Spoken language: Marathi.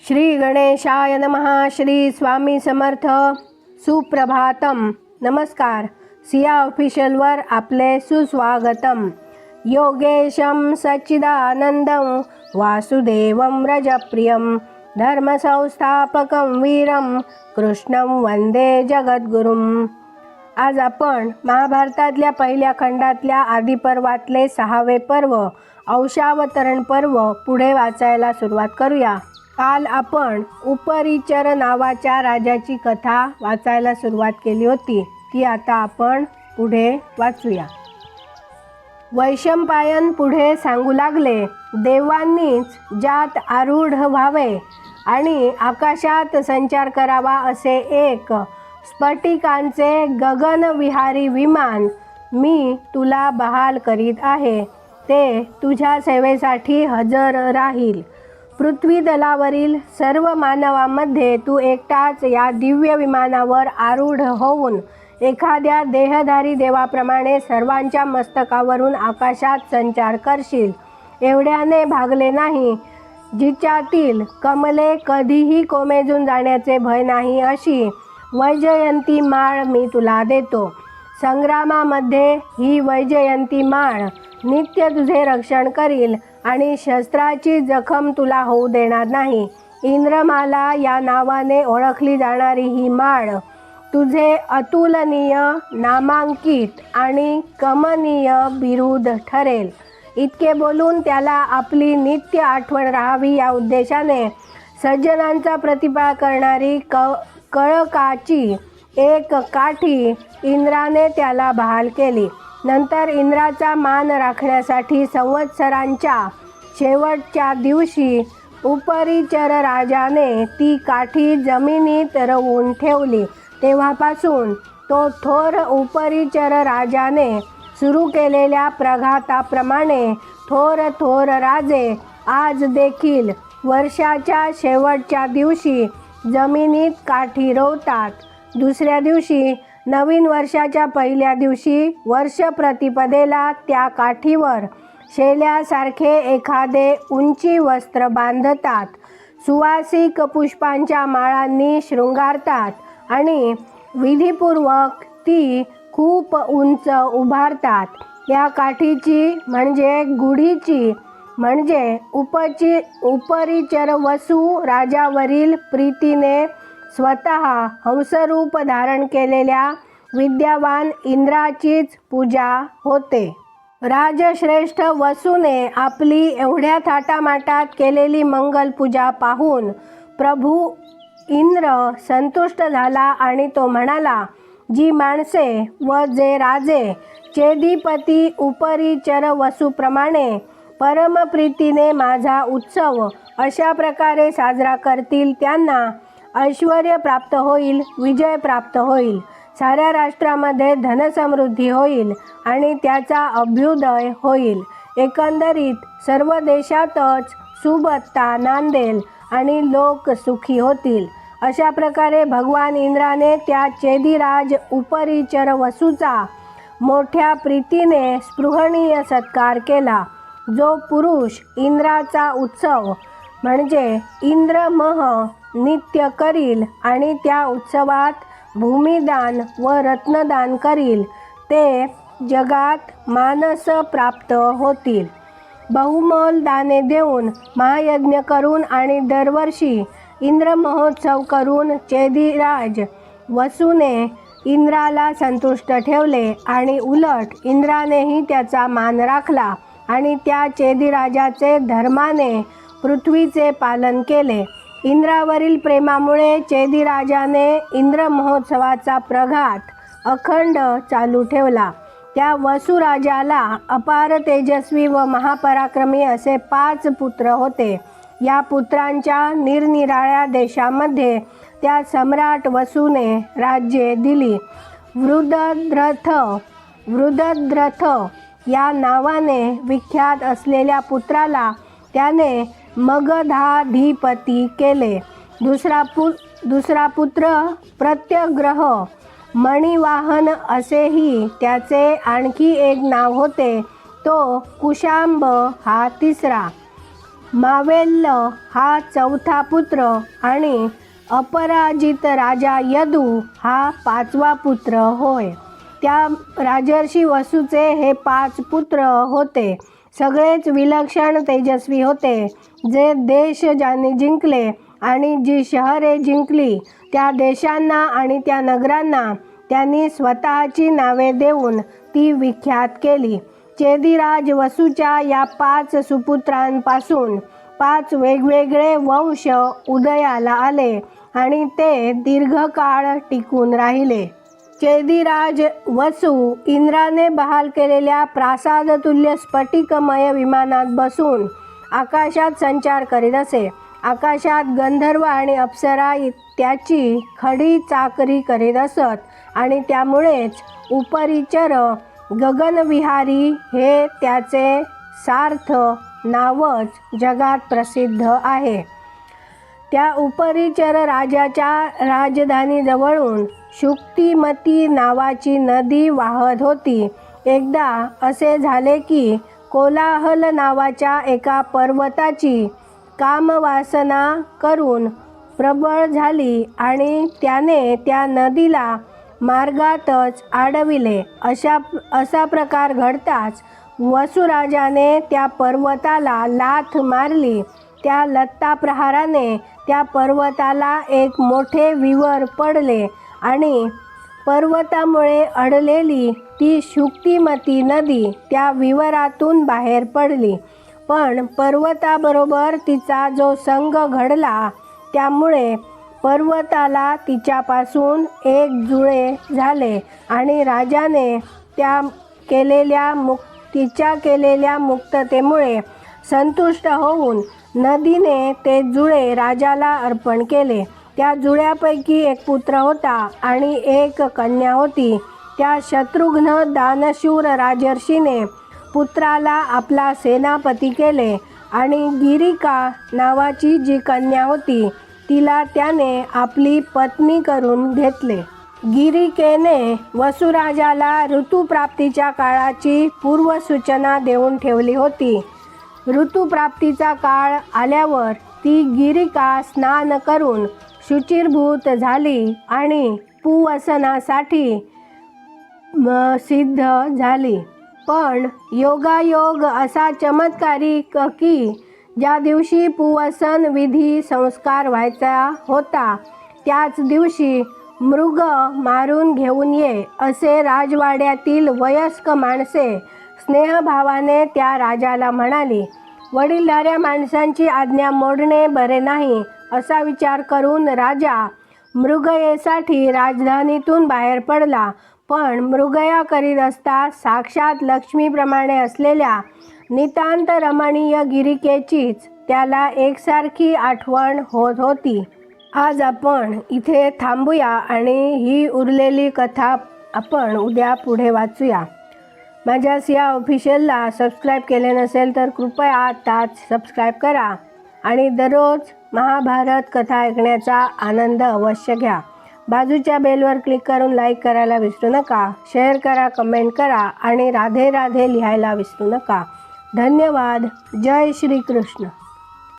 श्री गणेशाय नमः. श्री स्वामी समर्थ. सुप्रभातम. नमस्कार. सिया ऑफिशियलवर आपले सुस्वागतम. योगेशं सच्चिदानंदं वासुदेवं रजप्रियं धर्मसंस्थापकं वीरं कृष्णं वंदे जगद्गुरुं. आज आपण महाभारतातल्या पहिल्या खंडातल्या आदिपर्वातले 6वे पर्व औशावतरण पर्व पुढे वाचायला सुरुवात करूया. काल आपण उपरिचर नावाच्या राजाची कथा वाचायला सुरुवात केली होती. ती आता आपण पुढे वाचूया. वैशंपायन पुढे सांगू लागले, देवांनीच ज्यात आरूढ व्हावे आणि आकाशात संचार करावा असे एक स्फटिकांचे गगनविहारी विमान मी तुला बहाल करीत आहे. ते तुझ्या सेवेसाठी हजर राहील. पृथ्वी दलावरील सर्व मानवांमध्ये तू एकटाच या दिव्य विमानावर आरूढ होऊन एखाद्या देहधारी देवाप्रमाणे सर्वांच्या मस्तकावरून आकाशात संचार करशील. एवढ्याने भागले नाही, जिच्यातील कमले कधीही कोमेजून जाण्याचे भय नाही अशी वैजयंती माळ मी तुला देतो. संग्रामामध्ये ही वैजयंती माळ नित्य तुझे रक्षण करील आणि शस्त्राची जखम तुला होऊ देणार नाही. इंद्रमाला या नावाने ओळखली जाणारी ही माळ तुझे अतुलनीय नामांकित आणि कमनीय बिरुद ठरेल. इतके बोलून त्याला आपली नित्य आठवण राहावी या उद्देशाने सज्जनांचा प्रतिपाळ करणारी कळकाची एक काठी इंद्राने त्याला बहाल केली. नंतर इंद्राचा मान राखण्यासाठी संवत्सरांच्या शेवटच्या दिवशी उपरिचर राजाने ती काठी जमिनीत रोवून ठेवली. तेव्हापासून तो थोर उपरिचर राजाने सुरू केलेल्या प्रघाताप्रमाणे थोर थोर राजे आज देखील वर्षाच्या शेवटच्या दिवशी जमिनीत काठी रोवतात. दुसऱ्या दिवशी नवीन वर्षाच्या पहिल्या दिवशी वर्ष प्रतिपदेला त्या काठीवर शेल्यासारखे एखादे उंची वस्त्र बांधतात. सुवासिक पुष्पांच्या माळांनी शृंगारतात आणि विधीपूर्वक ती खूप उंच उभारतात. या काठीची म्हणजे गुढीची म्हणजे उपरिचर वसू राजावरील प्रीतीने स्वतः हंसरूप धारण केलेल्या विद्यावान इंद्राचीच पूजा होते. राजश्रेष्ठ वसूने आपली एवढ्या थाटामाटात केलेली मंगल पूजा पाहून प्रभू इंद्र संतुष्ट झाला आणि तो म्हणाला, जी माणसे व जे राजे चेदीपती उपरिचर वसूप्रमाणे परमप्रीतीने माझा उत्सव अशा प्रकारे साजरा करतील त्यांना ऐश्वर्य प्राप्त होईल, विजय प्राप्त होईल, साऱ्या राष्ट्रामध्ये धनसमृद्धी होईल आणि त्याचा अभ्युदय होईल. एकंदरीत सर्व देशातच सुबत्ता नांदेल आणि लोक सुखी होतील. अशा प्रकारे भगवान इंद्राने त्या चेदीराज उपरिचर वसूचा मोठ्या प्रीतीने स्पृहणीय सत्कार केला. जो पुरुष इंद्राचा उत्सव म्हणजे इंद्रमह नित्य करील आणि त्या उत्सवात भूमिदान व रत्नदान करील ते जगात मानस प्राप्त होतील. बहुमोल दाने देऊन महायज्ञ करून आणि दरवर्षी इंद्र महोत्सव करून चेदीराज वसूने इंद्राला संतुष्ट ठेवले आणि उलट इंद्रानेही त्याचा मान राखला आणि त्या चेदीराजाचे धर्माने पृथ्वीचे पालन केले. इंद्रावरील प्रेमामुळे चेदीराजाने इंद्र महोत्सवाचा प्रघात अखंड चालू ठेवला. त्या वसुराजाला अपार तेजस्वी व महापराक्रमी असे 5 पुत्र होते. या पुत्रांच्या निरनिराळ्या देशामध्ये त्या सम्राट वसूने राज्ये दिली. वृद्धद्रथ या नावाने विख्यात असलेल्या पुत्राला त्याने मगधाधिपती केले. दुसरा पुत्र प्रत्यग्रह मणिवाहन असेही त्याचे आणखी एक नाव होते. तो कुशांब हा तिसरा. मावेल्य हा चौथा पुत्र आणि अपराजित राजा यदू हा 5वा पुत्र होय. त्या राजर्षी वसूचे हे 5 पुत्र होते. सगळेच विलक्षण तेजस्वी होते. जे देश ज्यांनी जिंकले आणि जी शहरे जिंकली त्या देशांना आणि त्या नगरांना त्यांनी स्वतःची नावे देऊन ती विख्यात केली. चेदीराज वसूच्या या 5 सुपुत्रांपासून 5 वेगवेगळे वंश उदयाला आले आणि ते दीर्घकाळ टिकून राहिले. चेदीराज वसू इंद्राने बहाल केलेल्या प्रासादतुल्य स्फटिकमय विमानात बसून आकाशात संचार करीत असे. आकाशात गंधर्व आणि अप्सरा त्याची खडी चाकरी करीत असत आणि त्यामुळेच उपरिचर गगनविहारी हे त्याचे सार्थ नावच जगात प्रसिद्ध आहे. त्या उपरिचर राजाच्या राजधानीजवळून शुक्तिमती नावाची नदी वाहत होती. एकदा असे झाले की कोलाहल नावाच्या एका पर्वताची कामवासना करून प्रबळ झाली आणि त्याने त्या नदीला मार्गातच अडविले. असा प्रकार घडताच वसुराजाने त्या पर्वताला लाथ मारली. त्या लत्ताप्रहाराने त्या पर्वताला एक मोठे विवर पडले आणि पर्वतामुळे अडलेली ती शुक्तिमती नदी त्या विवरातून बाहेर पडली. पण पर्वताबरोबर तिचा जो संग घडला त्यामुळे पर्वताला तिच्यापासून एक जुळे झाले आणि राजाने तिच्या केलेल्या मुक्ततेमुळे संतुष्ट होऊन नदीने ते जुळे राजाला अर्पण केले. त्या जुळ्यापैकी एक पुत्र होता आणि एक कन्या होती. त्या शत्रुघ्न दानशूर राजर्षीने पुत्राला आपला सेनापती केले आणि गिरिका नावाची जी कन्या होती तिला त्याने आपली पत्नी करून घेतले. गिरिकेने वसुराजाला ऋतुप्राप्तीच्या काळाची पूर्वसूचना देऊन ठेवली होती. ऋतुप्राप्तीचा काळ आल्यावर ती गिरिका स्नान करून शुचिर्भूत झाली आणि पुवसनासाठी सिद्ध झाली. पण योगायोग असा चमत्कारिक की ज्या दिवशी पुवसन विधी संस्कार व्हायचा होता त्याच दिवशी मृग मारून घेऊन ये असे राजवाड्यातील वयस्क माणसे स्नेहभावाने त्या राजाला म्हणाली. वडीलधाऱ्या माणसांची आज्ञा मोडणे बरे नाही असा विचार करून राजा मृगयेसाठी राजधानीतून बाहेर पडला. पण मृगया करीत असता साक्षात लक्ष्मीप्रमाणे असलेल्या नितांत रमणीय गिरिकेचीच त्याला एकसारखी आठवण होत होती. आज आपण इथे थांबूया आणि ही उरलेली कथा आपण उद्या पुढे वाचूया. माझ्या सिया ऑफिशियलला सबस्क्राईब केले नसेल तर कृपया आताच सबस्क्राईब करा आणि दररोज महाभारत कथा ऐकण्याचा आनंद अवश्य घ्या. बाजूच्या बेलवर क्लिक करून लाईक करायला विसरू नका. शेअर करा, कमेंट करा आणि राधे राधे लिहायला विसरू नका. धन्यवाद. जय श्री कृष्ण.